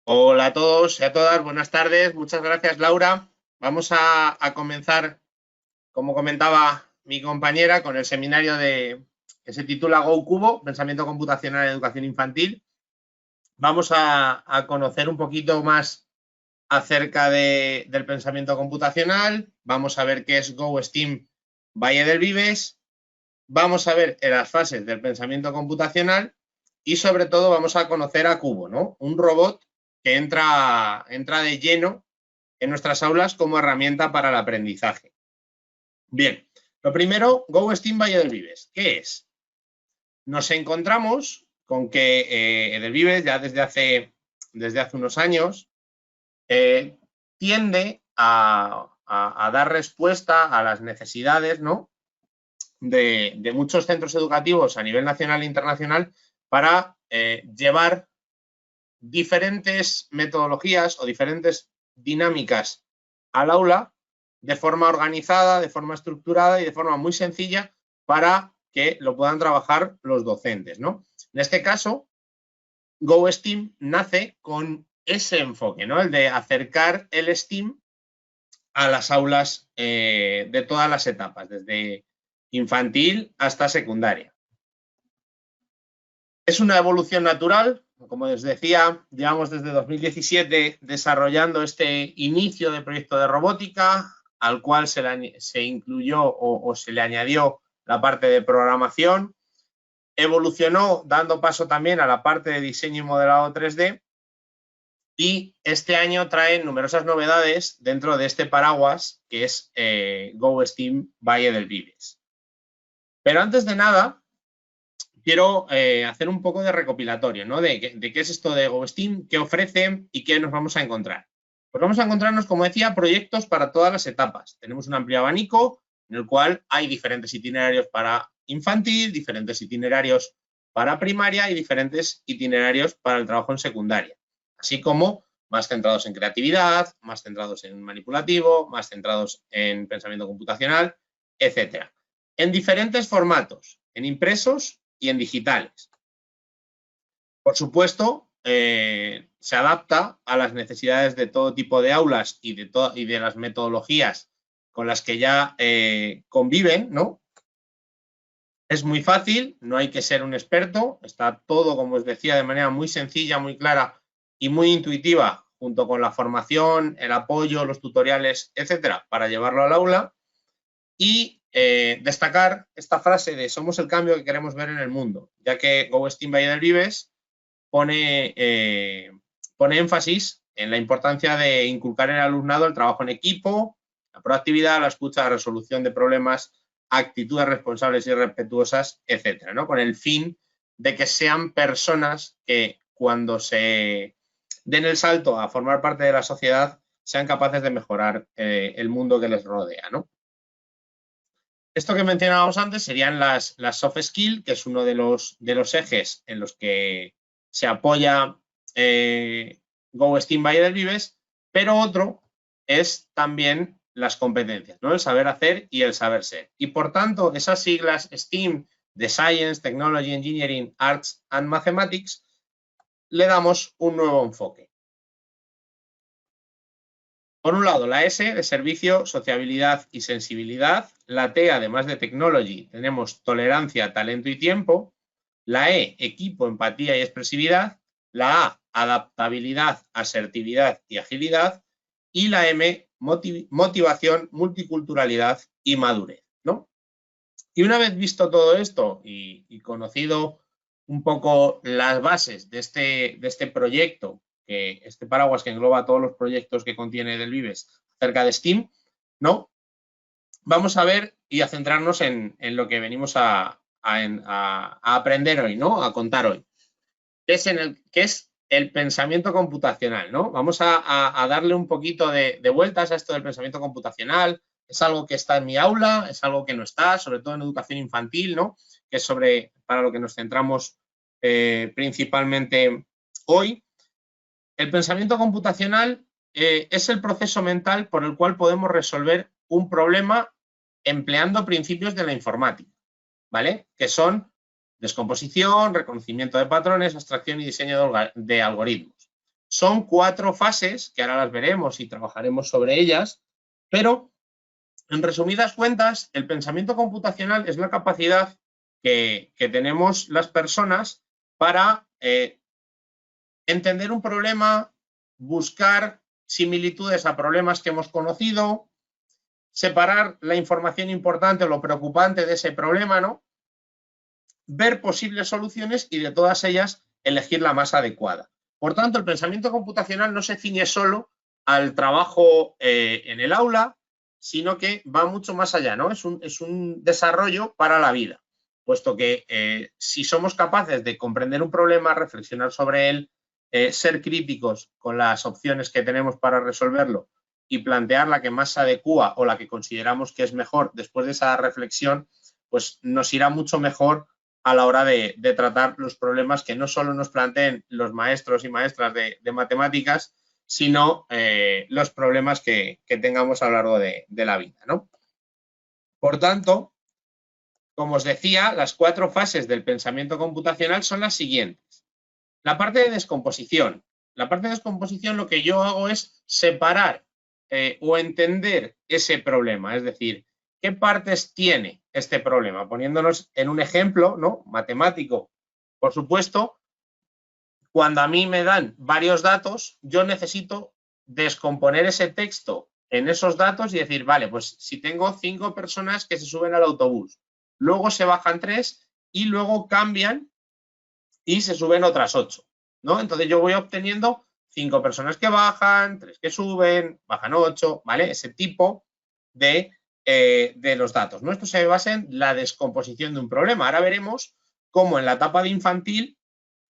Hola a todos y a todas, buenas tardes. Muchas gracias, Laura. Vamos a comenzar, como comentaba mi compañera, con el seminario que se titula Go Cubo, Pensamiento Computacional en Educación Infantil. Vamos a conocer un poquito más acerca del pensamiento computacional. Vamos a ver qué es Go Steam Valle del Vives. Vamos a ver las fases del pensamiento computacional y sobre todo vamos a conocer a Cubo, ¿no? Un robot que entra de lleno en nuestras aulas como herramienta para el aprendizaje. Bien, lo primero, Go Steam Valle del Vives. ¿Qué es? Nos encontramos con que Edelvives ya desde hace unos años tiende a dar respuesta a las necesidades, ¿no?, de muchos centros educativos a nivel nacional e internacional para llevar diferentes metodologías o diferentes dinámicas al aula de forma organizada, de forma estructurada y de forma muy sencilla para que lo puedan trabajar los docentes, ¿no? En este caso, Go Steam nace con ese enfoque, ¿no? El de acercar el STEAM a las aulas de todas las etapas, desde infantil hasta secundaria. Es una evolución natural, como les decía, llevamos desde 2017 desarrollando este inicio de proyecto de robótica, al cual se incluyó o se le añadió la parte de programación, evolucionó dando paso también a la parte de diseño y modelado 3D, y este año trae numerosas novedades dentro de este paraguas que es Go Steam Valle del Vives. Pero antes de nada, quiero hacer un poco de recopilatorio, ¿no? De qué es esto de Go Steam, qué ofrece y qué nos vamos a encontrar. Pues vamos a encontrarnos, como decía, proyectos para todas las etapas. Tenemos un amplio abanico en el cual hay diferentes itinerarios para infantil, diferentes itinerarios para primaria y diferentes itinerarios para el trabajo en secundaria. Así como más centrados en creatividad, más centrados en manipulativo, más centrados en pensamiento computacional, etcétera. En diferentes formatos, en impresos y en digitales. Por supuesto, se adapta a las necesidades de todo tipo de aulas y de las metodologías con las que ya conviven, ¿no? Es muy fácil, no hay que ser un experto, está todo, como os decía, de manera muy sencilla, muy clara y muy intuitiva, junto con la formación, el apoyo, los tutoriales, etcétera, para llevarlo al aula. Y destacar esta frase de somos el cambio que queremos ver en el mundo, ya que Go Steam Valle del Vives pone énfasis en la importancia de inculcar en el alumnado el trabajo en equipo, la proactividad, la escucha, la resolución de problemas, actitudes responsables y respetuosas, etcétera, ¿no? Con el fin de que sean personas que cuando se den el salto a formar parte de la sociedad sean capaces de mejorar el mundo que les rodea, ¿no? Esto que mencionábamos antes serían las soft skills, que es uno de los ejes en los que se apoya Go Steam Valle del Vives, pero otro es también las competencias, ¿no? El saber hacer y el saber ser. Y por tanto, esas siglas STEAM de Science, Technology, Engineering, Arts and Mathematics, le damos un nuevo enfoque. Por un lado, la S de servicio, sociabilidad y sensibilidad. La T, además de technology, tenemos tolerancia, talento y tiempo. La E, equipo, empatía y expresividad. La A, adaptabilidad, asertividad y agilidad. Y la M, motivación, multiculturalidad y madurez, ¿no? Y una vez visto todo esto y conocido un poco las bases de este proyecto, este paraguas que engloba todos los proyectos que contiene Del Vives acerca de STEAM, ¿no? Vamos a ver y a centrarnos en lo que venimos a aprender hoy, ¿no? A contar hoy. ¿Qué es el pensamiento computacional, ¿no? Vamos a darle un poquito de vueltas a esto del pensamiento computacional. Es algo que está en mi aula, es algo que no está, sobre todo en educación infantil, ¿no? Que es para lo que nos centramos principalmente hoy. El pensamiento computacional es el proceso mental por el cual podemos resolver un problema empleando principios de la informática, ¿vale? Que son descomposición, reconocimiento de patrones, abstracción y diseño de algoritmos. Son 4 fases, que ahora las veremos y trabajaremos sobre ellas, pero en resumidas cuentas, el pensamiento computacional es la capacidad que tenemos las personas para entender un problema, buscar similitudes a problemas que hemos conocido, separar la información importante o lo preocupante de ese problema, ¿no? Ver posibles soluciones y de todas ellas elegir la más adecuada. Por tanto, el pensamiento computacional no se ciñe solo al trabajo en el aula, sino que va mucho más allá, ¿no? Es un desarrollo para la vida, puesto que si somos capaces de comprender un problema, reflexionar sobre él, ser críticos con las opciones que tenemos para resolverlo y plantear la que más se adecúa o la que consideramos que es mejor después de esa reflexión, pues nos irá mucho mejor a la hora de tratar los problemas que no solo nos planteen los maestros y maestras de matemáticas, sino los problemas que tengamos a lo largo de la vida, ¿no? Por tanto, como os decía, las 4 fases del pensamiento computacional son las siguientes. La parte de descomposición. La parte de descomposición lo que yo hago es separar o entender ese problema, es decir, ¿qué partes tiene este problema? Poniéndonos en un ejemplo, ¿no? Matemático, por supuesto, cuando a mí me dan varios datos, yo necesito descomponer ese texto en esos datos y decir, vale, pues si tengo 5 personas que se suben al autobús, luego se bajan 3 y luego cambian y se suben otras 8, ¿no? Entonces yo voy obteniendo 5 personas que bajan, 3 que suben, bajan 8, ¿vale? Ese tipo de los datos, ¿no? Esto se basa en la descomposición de un problema. Ahora veremos cómo en la etapa de infantil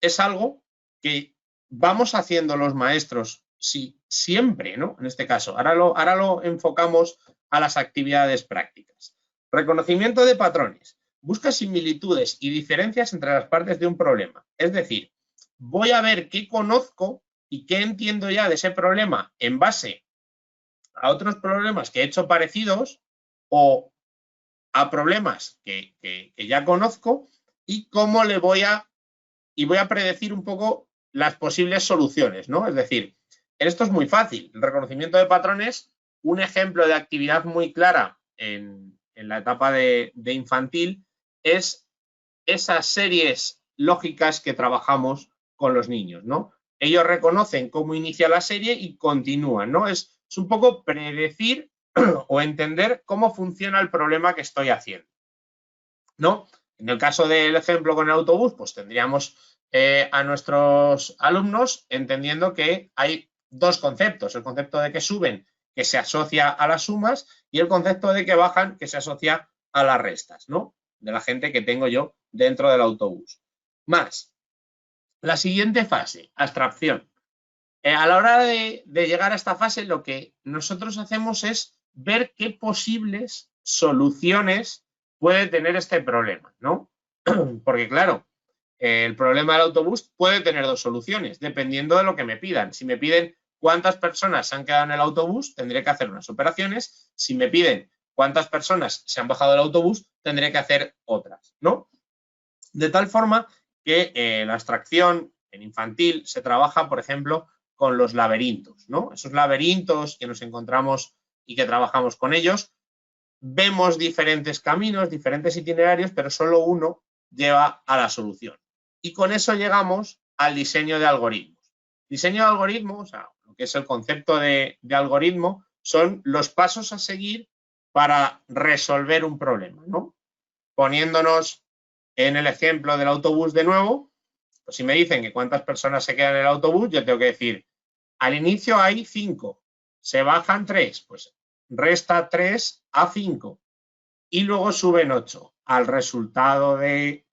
es algo que vamos haciendo los maestros siempre, ¿no? En este caso, ahora lo enfocamos a las actividades prácticas. Reconocimiento de patrones. Busca similitudes y diferencias entre las partes de un problema. Es decir, voy a ver qué conozco y qué entiendo ya de ese problema en base a otros problemas que he hecho parecidos o a problemas que ya conozco y cómo le voy a predecir un poco las posibles soluciones, ¿no? Es decir, esto es muy fácil. El reconocimiento de patrones, un ejemplo de actividad muy clara en la etapa de infantil es esas series lógicas que trabajamos con los niños, ¿no? Ellos reconocen cómo inicia la serie y continúan, ¿no? Es un poco predecir o entender cómo funciona el problema que estoy haciendo, ¿no? En el caso del ejemplo con el autobús, pues tendríamos a nuestros alumnos entendiendo que hay 2 conceptos, el concepto de que suben, que se asocia a las sumas, y el concepto de que bajan, que se asocia a las restas, ¿no? De la gente que tengo yo dentro del autobús. Más, la siguiente fase, abstracción. A la hora de llegar a esta fase, lo que nosotros hacemos es ver qué posibles soluciones puede tener este problema, ¿no? Porque, claro, el problema del autobús puede tener 2 soluciones, dependiendo de lo que me pidan. Si me piden cuántas personas se han quedado en el autobús, tendré que hacer unas operaciones. Si me piden cuántas personas se han bajado del autobús, tendré que hacer otras, ¿no? De tal forma que la abstracción en infantil se trabaja, por ejemplo, con los laberintos, ¿no? Esos laberintos que nos encontramos y que trabajamos con ellos, vemos diferentes caminos, diferentes itinerarios, pero solo uno lleva a la solución. Y con eso llegamos al diseño de algoritmos. Diseño de algoritmos, o sea, lo que es el concepto de algoritmo, son los pasos a seguir para resolver un problema, ¿no? Poniéndonos en el ejemplo del autobús de nuevo, pues si me dicen que cuántas personas se quedan en el autobús, yo tengo que decir, al inicio hay 5, se bajan 3, pues resta 3 a 5 y luego suben 8. Al resultado de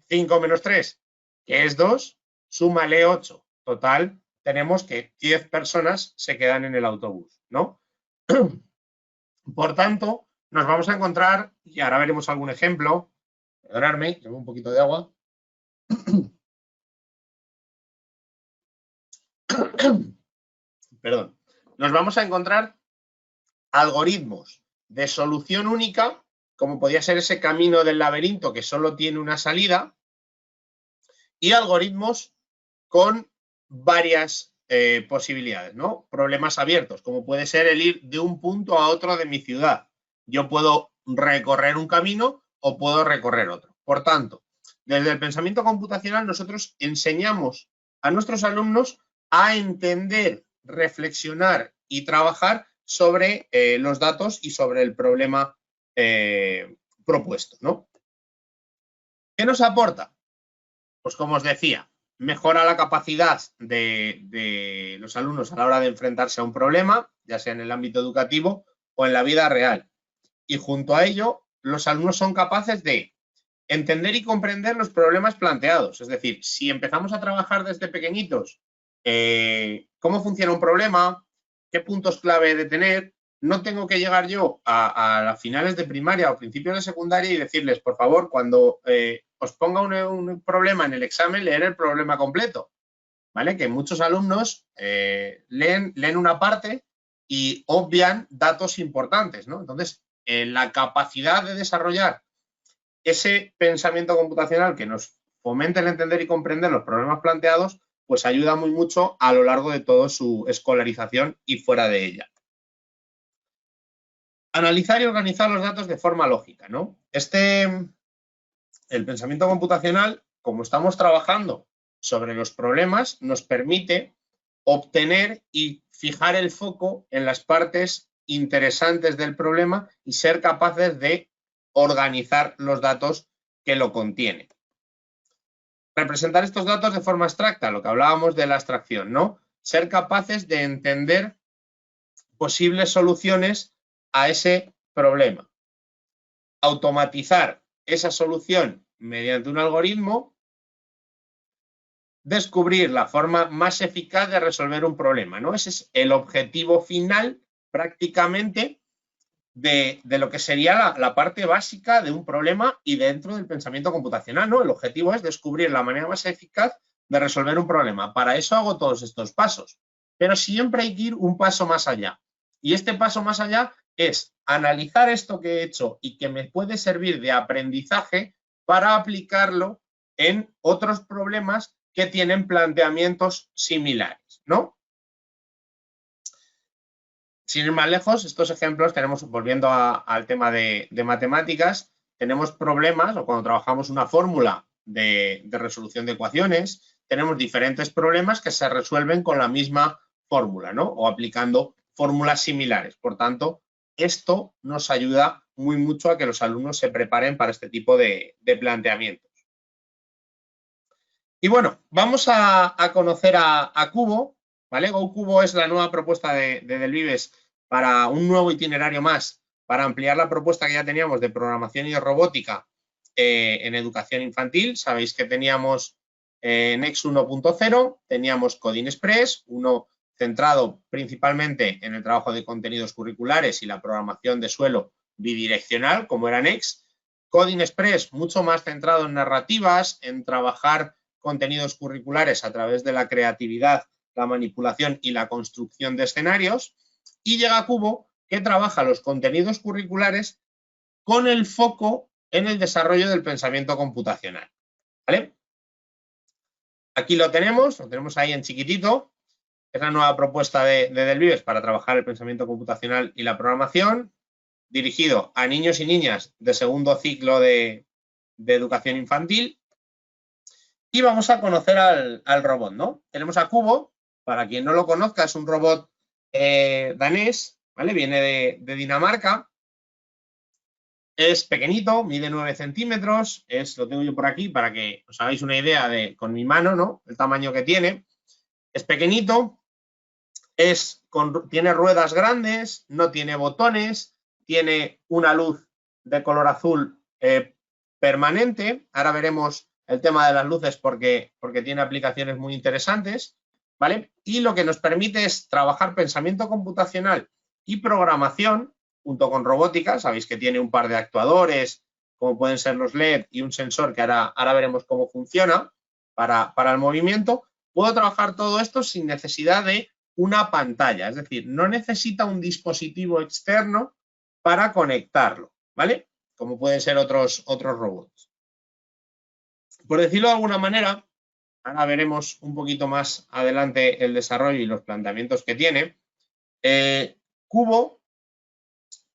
5 menos 3, que es 2, súmale 8. Total, tenemos que 10 personas se quedan en el autobús, ¿no? Por tanto, nos vamos a encontrar, y ahora veremos algún ejemplo, perdonadme, llevo un poquito de agua. Perdón. Nos vamos a encontrar algoritmos de solución única, como podría ser ese camino del laberinto que solo tiene una salida, y algoritmos con varias posibilidades, ¿no? Problemas abiertos, como puede ser el ir de un punto a otro de mi ciudad. Yo puedo recorrer un camino o puedo recorrer otro. Por tanto, desde el pensamiento computacional nosotros enseñamos a nuestros alumnos a entender, reflexionar y trabajar sobre los datos y sobre el problema propuesto, ¿no? ¿Qué nos aporta? Pues como os decía, mejora la capacidad de los alumnos a la hora de enfrentarse a un problema, ya sea en el ámbito educativo o en la vida real. Y junto a ello, los alumnos son capaces de entender y comprender los problemas planteados. Es decir, si empezamos a trabajar desde pequeñitos, cómo funciona un problema, qué puntos clave he de tener, no tengo que llegar yo a finales de primaria o principios de secundaria y decirles, por favor, cuando os ponga un problema en el examen, leer el problema completo. ¿Vale? Que muchos alumnos leen una parte y obvian datos importantes, ¿no? Entonces, la capacidad de desarrollar ese pensamiento computacional que nos fomente el entender y comprender los problemas planteados, pues ayuda muy mucho a lo largo de toda su escolarización y fuera de ella. Analizar y organizar los datos de forma lógica, ¿no? El pensamiento computacional, como estamos trabajando sobre los problemas, nos permite obtener y fijar el foco en las partes interesantes del problema y ser capaces de organizar los datos que lo contienen. Representar estos datos de forma abstracta, lo que hablábamos de la abstracción, ¿no? Ser capaces de entender posibles soluciones a ese problema. Automatizar esa solución mediante un algoritmo, descubrir la forma más eficaz de resolver un problema, ¿no? Ese es el objetivo final prácticamente de lo que sería la parte básica de un problema y dentro del pensamiento computacional, ¿no? El objetivo es descubrir la manera más eficaz de resolver un problema. Para eso hago todos estos pasos, pero siempre hay que ir un paso más allá. Y este paso más allá es analizar esto que he hecho y que me puede servir de aprendizaje para aplicarlo en otros problemas que tienen planteamientos similares, ¿no? Sin ir más lejos, estos ejemplos tenemos, volviendo al tema de matemáticas, tenemos problemas, o cuando trabajamos una fórmula de resolución de ecuaciones, tenemos diferentes problemas que se resuelven con la misma fórmula, ¿no? O aplicando fórmulas similares. Por tanto, esto nos ayuda muy mucho a que los alumnos se preparen para este tipo de planteamientos. Y bueno, vamos a conocer a Cubo, ¿vale? GoCubo es la nueva propuesta de Delvives para un nuevo itinerario más, para ampliar la propuesta que ya teníamos de programación y de robótica en educación infantil. Sabéis que teníamos Next 1.0, teníamos Coding Express, uno centrado principalmente en el trabajo de contenidos curriculares y la programación de suelo bidireccional, como era Next. Coding Express, mucho más centrado en narrativas, en trabajar contenidos curriculares a través de la creatividad, la manipulación y la construcción de escenarios. Y llega Cubo, que trabaja los contenidos curriculares con el foco en el desarrollo del pensamiento computacional. ¿Vale? Aquí lo tenemos ahí en chiquitito. Es la nueva propuesta de Delvives para trabajar el pensamiento computacional y la programación, dirigido a niños y niñas de segundo ciclo de educación infantil. Y vamos a conocer al robot, ¿no? Tenemos a Cubo, para quien no lo conozca, es un robot danés, ¿vale? Viene de Dinamarca. Es pequeñito, mide 9 centímetros, lo tengo yo por aquí para que os hagáis una idea con mi mano, ¿no? El tamaño que tiene. Es pequeñito, tiene ruedas grandes, no tiene botones, tiene una luz de color azul permanente. Ahora veremos el tema de las luces porque tiene aplicaciones muy interesantes, ¿vale? Y lo que nos permite es trabajar pensamiento computacional y programación junto con robótica. Sabéis que tiene un par de actuadores, como pueden ser los LED y un sensor que ahora veremos cómo funciona para el movimiento. Puedo trabajar todo esto sin necesidad de una pantalla, es decir, no necesita un dispositivo externo para conectarlo, ¿vale? Como pueden ser otros robots. Por decirlo de alguna manera, ahora veremos un poquito más adelante el desarrollo y los planteamientos que tiene, Cubo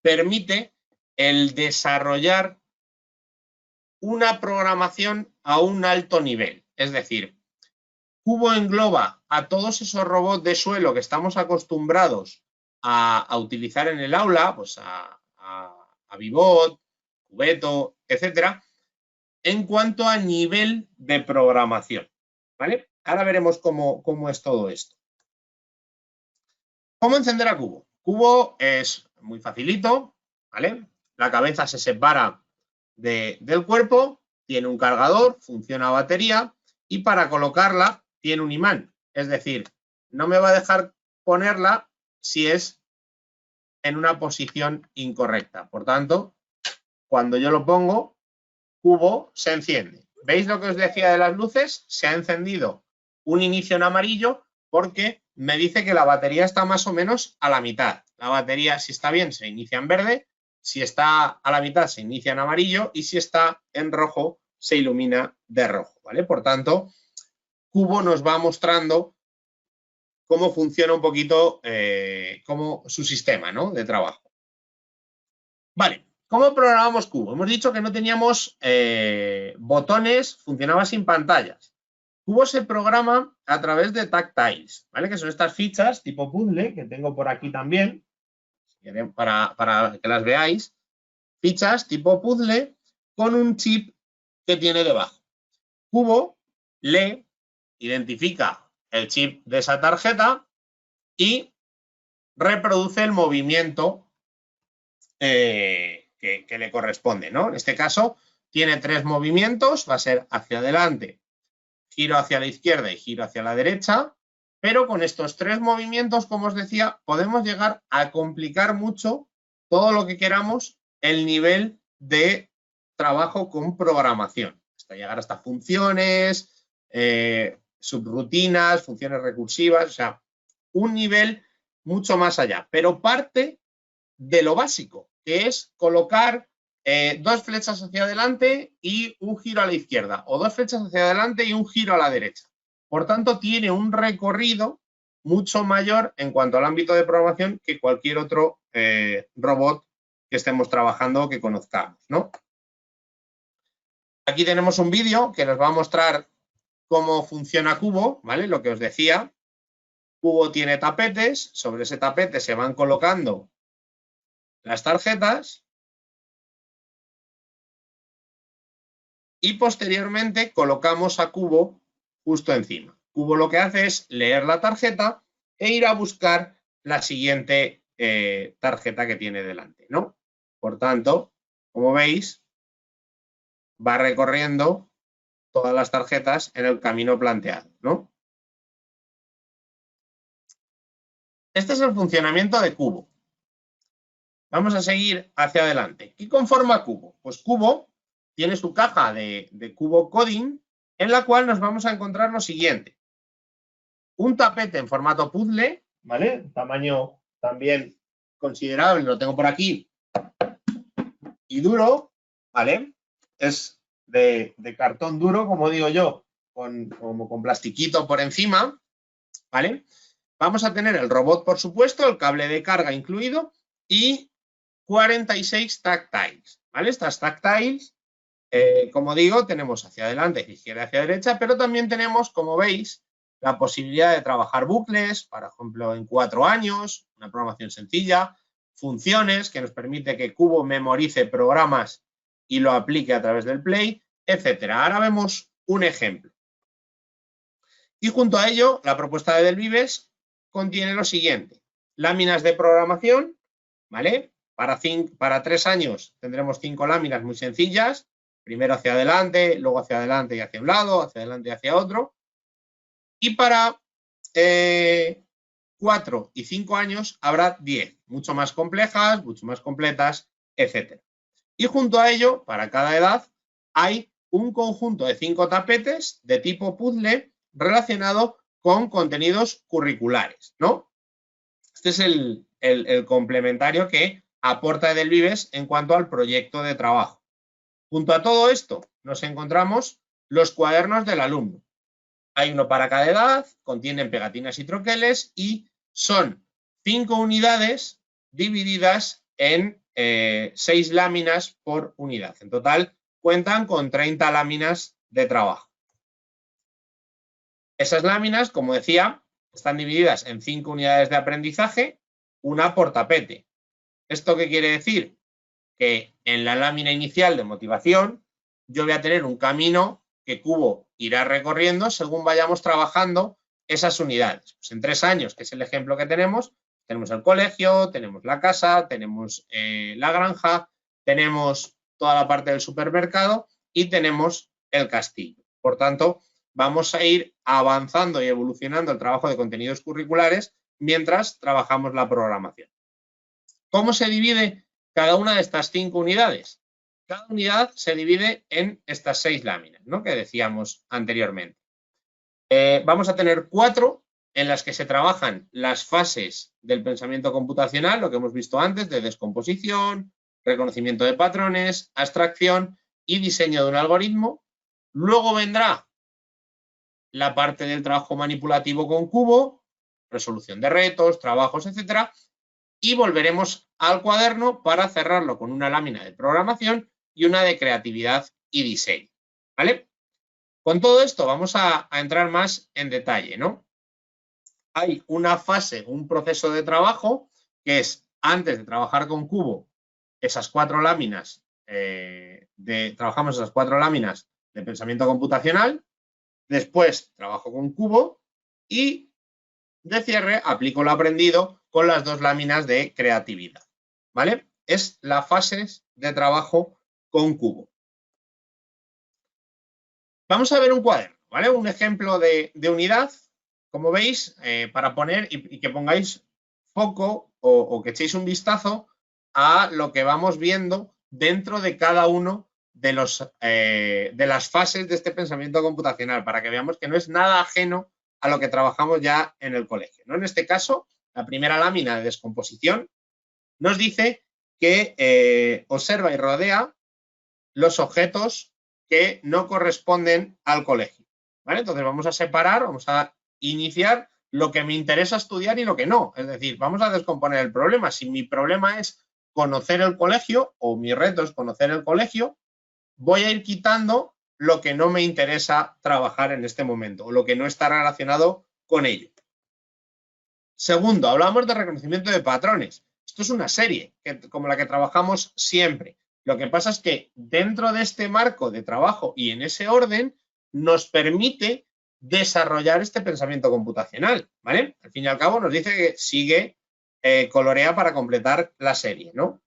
permite el desarrollar una programación a un alto nivel. Es decir, Cubo engloba a todos esos robots de suelo que estamos acostumbrados a utilizar en el aula, pues a Vivot, Cubeto, etcétera, en cuanto a nivel de programación. ¿Vale? Ahora veremos cómo es todo esto. ¿Cómo encender a Cubo? Cubo es muy facilito, ¿vale? La cabeza se separa del cuerpo, tiene un cargador, funciona a batería y para colocarla tiene un imán. Es decir, no me va a dejar ponerla si es en una posición incorrecta. Por tanto, cuando yo lo pongo, Cubo se enciende. ¿Veis lo que os decía de las luces? Se ha encendido un inicio en amarillo porque me dice que la batería está más o menos a la mitad. La batería, si está bien, se inicia en verde, si está a la mitad, se inicia en amarillo y si está en rojo, se ilumina de rojo, ¿vale? Por tanto, Cubo nos va mostrando cómo funciona un poquito su sistema, ¿no?, de trabajo. Vale. ¿Cómo programamos Cubo? Hemos dicho que no teníamos botones, funcionaba sin pantallas. Cubo se programa a través de tactiles, ¿vale? Que son estas fichas tipo puzzle, que tengo por aquí también, para que las veáis. Fichas tipo puzzle con un chip que tiene debajo. Cubo lee, identifica el chip de esa tarjeta y reproduce el movimiento que le corresponde, ¿no? En este caso tiene 3 movimientos, va a ser hacia adelante, giro hacia la izquierda y giro hacia la derecha, pero con estos 3 movimientos, como os decía, podemos llegar a complicar mucho todo lo que queramos el nivel de trabajo con programación, hasta llegar hasta funciones, subrutinas, funciones recursivas, o sea, un nivel mucho más allá, pero parte de lo básico, que es colocar 2 flechas hacia adelante y un giro a la izquierda, o 2 flechas hacia adelante y un giro a la derecha. Por tanto, tiene un recorrido mucho mayor en cuanto al ámbito de programación que cualquier otro robot que estemos trabajando o que conozcamos, ¿no? Aquí tenemos un vídeo que nos va a mostrar cómo funciona Cubo, ¿vale? Lo que os decía. Cubo tiene tapetes, sobre ese tapete se van colocando las tarjetas y posteriormente colocamos a Cubo justo encima. Cubo lo que hace es leer la tarjeta e ir a buscar la siguiente tarjeta que tiene delante, ¿no? Por tanto, como veis, va recorriendo todas las tarjetas en el camino planteado, ¿no? Este es el funcionamiento de Cubo. Vamos a seguir hacia adelante. ¿Qué conforma Cubo? Pues Cubo tiene su caja de Cubo Coding, en la cual nos vamos a encontrar lo siguiente. Un tapete en formato puzzle, ¿vale? Tamaño también considerable, lo tengo por aquí, y duro, ¿vale? Es de cartón duro, como digo yo, como con plastiquito por encima, ¿vale? Vamos a tener el robot, por supuesto, el cable de carga incluido y 46 tactiles, ¿vale? Estas tactiles, como digo, tenemos hacia adelante, izquierda, hacia derecha, pero también tenemos, como veis, la posibilidad de trabajar bucles, por ejemplo, en 4 años, una programación sencilla, funciones que nos permite que Cubo memorice programas y lo aplique a través del Play, etcétera. Ahora vemos un ejemplo. Y junto a ello, la propuesta de Delvives contiene lo siguiente: láminas de programación, ¿vale? Para 3 años tendremos 5 láminas muy sencillas, primero hacia adelante, luego hacia adelante y hacia un lado, hacia adelante y hacia otro. Y para 4 y 5 años habrá 10, mucho más complejas, mucho más completas, etc. Y junto a ello, para cada edad, hay un conjunto de 5 tapetes de tipo puzzle relacionado con contenidos curriculares, ¿no? Este es el complementario que aporta Delvives en cuanto al proyecto de trabajo. Junto a todo esto, nos encontramos los cuadernos del alumno. Hay uno para cada edad, contienen pegatinas y troqueles y son 5 unidades divididas en 6 láminas por unidad. En total cuentan con 30 láminas de trabajo. Esas láminas, como decía, están divididas en 5 unidades de aprendizaje, una por tapete. ¿Esto qué quiere decir? Que en la lámina inicial de motivación yo voy a tener un camino que Cubo irá recorriendo según vayamos trabajando esas unidades. Pues en 3 años, que es el ejemplo que tenemos el colegio, tenemos la casa, tenemos la granja, tenemos toda la parte del supermercado y tenemos el castillo. Por tanto, vamos a ir avanzando y evolucionando el trabajo de contenidos curriculares mientras trabajamos la programación. ¿Cómo se divide cada una de estas 5 unidades? Cada unidad se divide en estas 6 láminas, ¿no?, que decíamos anteriormente. Vamos a tener 4 en las que se trabajan las fases del pensamiento computacional, lo que hemos visto antes, de descomposición, reconocimiento de patrones, abstracción y diseño de un algoritmo. Luego vendrá la parte del trabajo manipulativo con Cubo, resolución de retos, trabajos, etcétera, y volveremos al cuaderno para cerrarlo con una lámina de programación y una de creatividad y diseño, ¿vale? Con todo esto vamos a entrar más en detalle, ¿no? Hay una fase, un proceso de trabajo que es antes de trabajar con Cubo, esas 4 láminas, trabajamos esas 4 láminas de pensamiento computacional, después trabajo con Cubo y de cierre aplico lo aprendido con las 2 láminas de creatividad, ¿vale? Es la fase de trabajo con Cubo. Vamos a ver un cuaderno, ¿vale? Un ejemplo de unidad, como veis, para poner y que pongáis foco o que echéis un vistazo a lo que vamos viendo dentro de cada uno de las fases de este pensamiento computacional, para que veamos que no es nada ajeno a lo que trabajamos ya en el colegio, ¿no? En este caso, la primera lámina de descomposición nos dice que observa y rodea los objetos que no corresponden al colegio, ¿vale? Entonces vamos a separar, vamos a iniciar lo que me interesa estudiar y lo que no. Es decir, vamos a descomponer el problema. Si mi problema es conocer el colegio o mi reto es conocer el colegio, voy a ir quitando lo que no me interesa trabajar en este momento o lo que no está relacionado con ello. Segundo, hablamos de reconocimiento de patrones. Esto es una serie como la que trabajamos siempre. Lo que pasa es que dentro de este marco de trabajo y en ese orden nos permite desarrollar este pensamiento computacional, ¿vale? Al fin y al cabo nos dice que sigue, colorea para completar la serie, ¿no?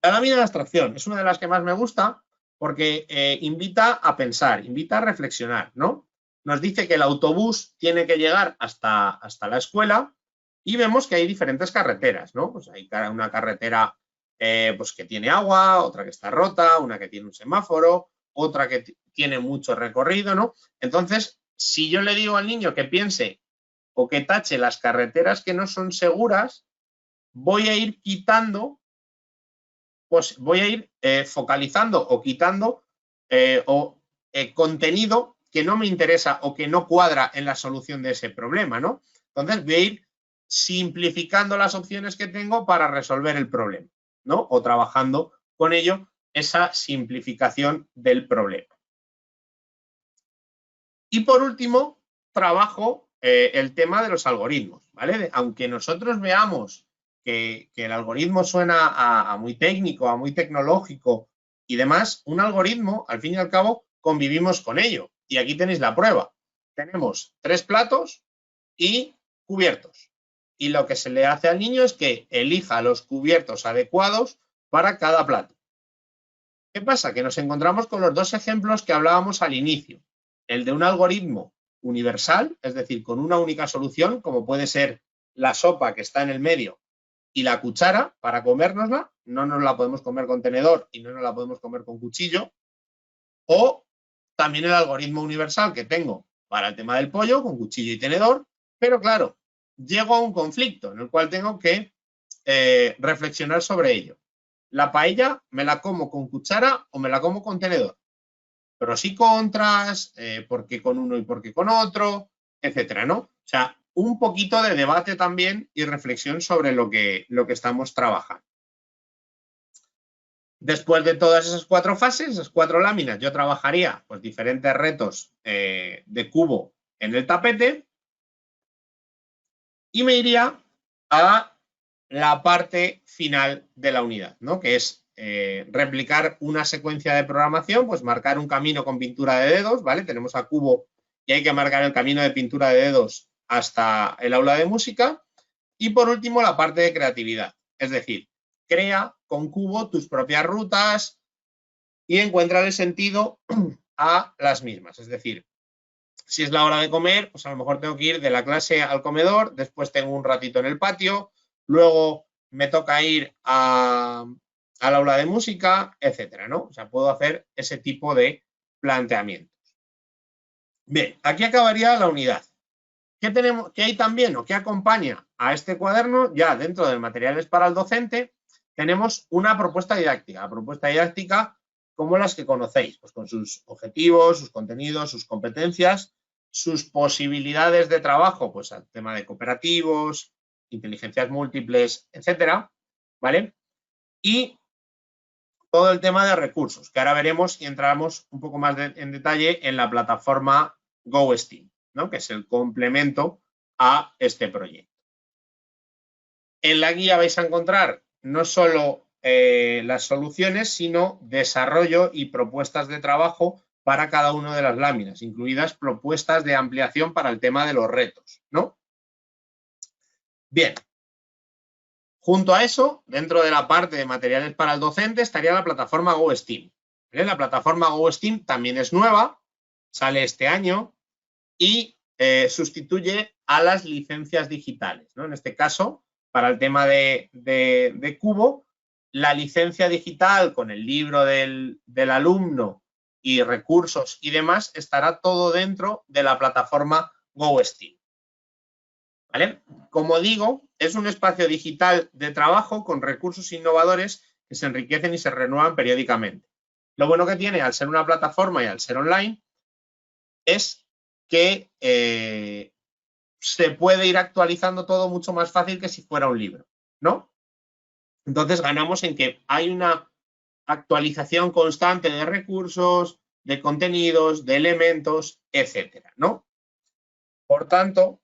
La lámina de abstracción es una de las que más me gusta porque invita a pensar, invita a reflexionar, ¿no? Nos dice que el autobús tiene que llegar hasta la escuela y vemos que hay diferentes carreteras, ¿no? Pues hay una carretera pues que tiene agua, otra que está rota, una que tiene un semáforo, otra que tiene mucho recorrido, ¿no? Entonces, si yo le digo al niño que piense o que tache las carreteras que no son seguras, voy a ir quitando, pues voy a ir focalizando o quitando contenido que no me interesa o que no cuadra en la solución de ese problema, ¿no? Entonces voy a ir simplificando las opciones que tengo para resolver el problema, ¿no? O trabajando con ello esa simplificación del problema. Y por último, trabajo el tema de los algoritmos, ¿vale? Aunque nosotros veamos que el algoritmo suena a muy técnico, a muy tecnológico y demás, un algoritmo, al fin y al cabo, convivimos con ello. Y aquí tenéis la prueba. Tenemos 3 platos y cubiertos. Y lo que se le hace al niño es que elija los cubiertos adecuados para cada plato. ¿Qué pasa? Que nos encontramos con los 2 ejemplos que hablábamos al inicio. El de un algoritmo universal, es decir, con una única solución, como puede ser la sopa que está en el medio y la cuchara para comérnosla, no nos la podemos comer con tenedor y no nos la podemos comer con cuchillo, o también el algoritmo universal que tengo para el tema del pollo con cuchillo y tenedor, pero claro, llego a un conflicto en el cual tengo que reflexionar sobre ello. ¿La paella me la como con cuchara o me la como con tenedor? El pros y contras, por qué con uno y por qué con otro, etcétera, ¿no? O sea, un poquito de debate también y reflexión sobre lo que estamos trabajando. Después de todas esas 4 fases, esas 4 láminas, yo trabajaría pues, diferentes retos de cubo en el tapete y me iría a la parte final de la unidad, ¿no? Que es replicar una secuencia de programación, pues marcar un camino con pintura de dedos, ¿vale? Tenemos a cubo y hay que marcar el camino de pintura de dedos hasta el aula de música. Y por último, la parte de creatividad, es decir, crea con cubo tus propias rutas y encuentra el sentido a las mismas. Es decir, si es la hora de comer, pues a lo mejor tengo que ir de la clase al comedor, después tengo un ratito en el patio, luego me toca ir al aula de música, etcétera, ¿no? O sea, puedo hacer ese tipo de planteamientos. Bien, aquí acabaría la unidad. ¿Qué hay también o qué acompaña a este cuaderno? Ya dentro de materiales para el docente tenemos una propuesta didáctica. La propuesta didáctica como las que conocéis, pues con sus objetivos, sus contenidos, sus competencias, sus posibilidades de trabajo, pues al tema de cooperativos, inteligencias múltiples, etcétera, ¿vale? Y todo el tema de recursos, que ahora veremos y entramos un poco más en detalle en la plataforma GoSteam, ¿no? Que es el complemento a este proyecto. En la guía vais a encontrar no solo las soluciones, sino desarrollo y propuestas de trabajo para cada una de las láminas, incluidas propuestas de ampliación para el tema de los retos, ¿no? Bien. Junto a eso, dentro de la parte de materiales para el docente, estaría la plataforma GoSteam. La plataforma GoSteam también es nueva, sale este año y sustituye a las licencias digitales, ¿no? En este caso, para el tema de Cubo, la licencia digital con el libro del alumno y recursos y demás estará todo dentro de la plataforma GoSteam. ¿Vale? Como digo, es un espacio digital de trabajo con recursos innovadores que se enriquecen y se renuevan periódicamente. Lo bueno que tiene al ser una plataforma y al ser online es que se puede ir actualizando todo mucho más fácil que si fuera un libro, ¿no? Entonces ganamos en que hay una actualización constante de recursos, de contenidos, de elementos, etcétera, ¿no? Por tanto,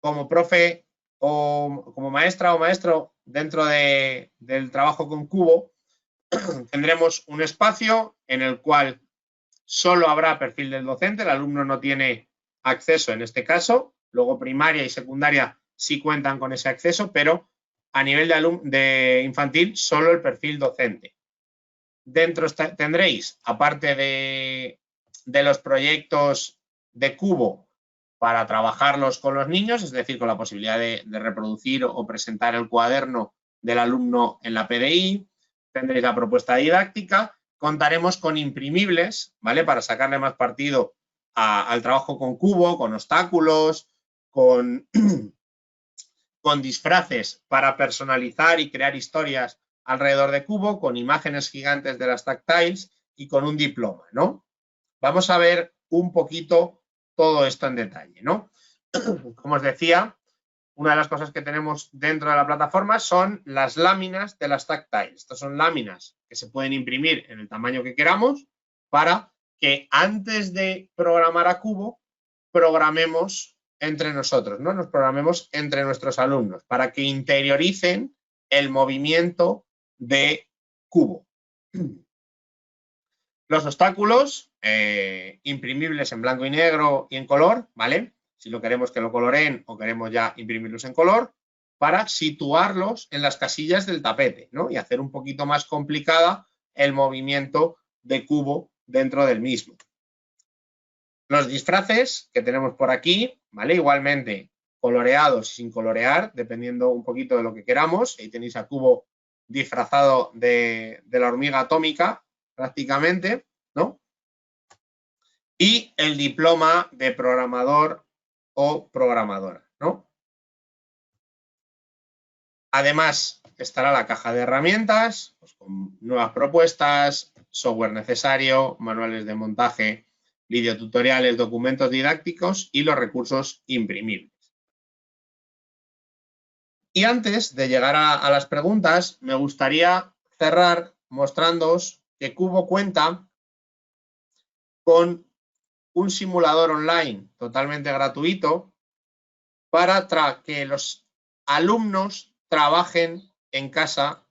como profe o como maestra o maestro dentro del trabajo con Cubo, tendremos un espacio en el cual solo habrá perfil del docente, el alumno no tiene acceso en este caso, luego primaria y secundaria sí cuentan con ese acceso, pero a nivel de infantil solo el perfil docente. Dentro tendréis, aparte de los proyectos de Cubo para trabajarlos con los niños, es decir, con la posibilidad de reproducir o presentar el cuaderno del alumno en la PDI, tendréis la propuesta didáctica, contaremos con imprimibles, ¿vale? Para sacarle más partido al trabajo con Cubo, con obstáculos, con disfraces para personalizar y crear historias alrededor de Cubo, con imágenes gigantes de las tactiles y con un diploma, ¿no? Vamos a ver un poquito todo esto en detalle, ¿no? Como os decía, una de las cosas que tenemos dentro de la plataforma son las láminas de las tactiles. Estas son láminas que se pueden imprimir en el tamaño que queramos para que antes de programar a Cubo, programemos entre nosotros, ¿no? Nos programemos entre nuestros alumnos para que interioricen el movimiento de Cubo. Los obstáculos, imprimibles en blanco y negro y en color, ¿vale? Si lo queremos que lo coloreen o queremos ya imprimirlos en color, para situarlos en las casillas del tapete, ¿no? Y hacer un poquito más complicada el movimiento de Cubo dentro del mismo. Los disfraces que tenemos por aquí, ¿vale? Igualmente coloreados y sin colorear, dependiendo un poquito de lo que queramos. Ahí tenéis a Cubo disfrazado de la hormiga atómica, prácticamente, ¿no? Y el diploma de programador o programadora, ¿no? Además, estará la caja de herramientas, pues, con nuevas propuestas, software necesario, manuales de montaje, videotutoriales, documentos didácticos y los recursos imprimibles. Y antes de llegar a las preguntas, me gustaría cerrar mostrándoos que Cubo cuenta con un simulador online totalmente gratuito para que los alumnos trabajen en casa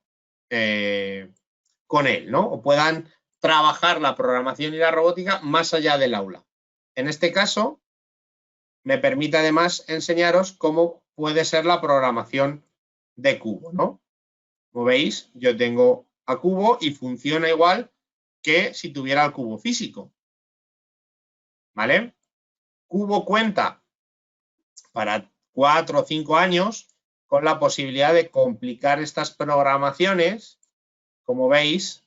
con él, ¿no? O puedan trabajar la programación y la robótica más allá del aula. En este caso, me permite además enseñaros cómo puede ser la programación de Cubo, ¿no? Como veis, yo tengo a Cubo y funciona igual que si tuviera el cubo físico, ¿vale? Cubo cuenta para 4 o 5 años con la posibilidad de complicar estas programaciones, como veis,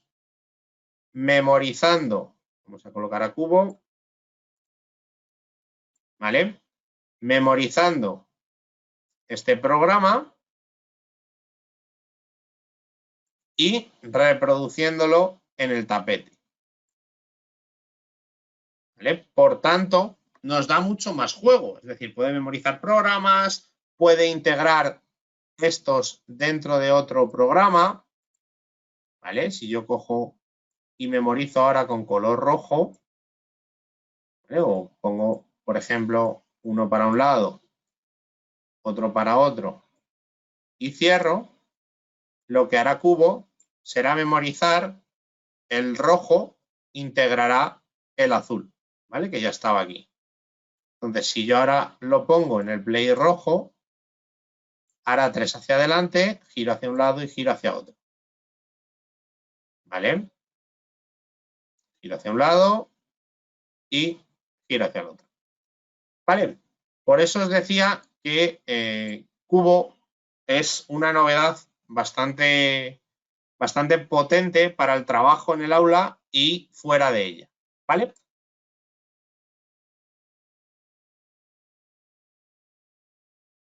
memorizando. Vamos a colocar a Cubo, ¿vale? Memorizando este programa y reproduciéndolo en el tapete, ¿vale? Por tanto, nos da mucho más juego, es decir, puede memorizar programas, puede integrar estos dentro de otro programa, ¿vale? Si yo cojo y memorizo ahora con color rojo, ¿vale? O pongo, por ejemplo, uno para un lado, otro para otro, y cierro, lo que hará Cubo será memorizar el rojo, integrará el azul, ¿vale? Que ya estaba aquí. Entonces, si yo ahora lo pongo en el play rojo, hará 3 hacia adelante, giro hacia un lado y giro hacia otro, ¿vale? Giro hacia un lado y giro hacia el otro, ¿vale? Por eso os decía que Cubo es una novedad bastante potente para el trabajo en el aula y fuera de ella, ¿vale?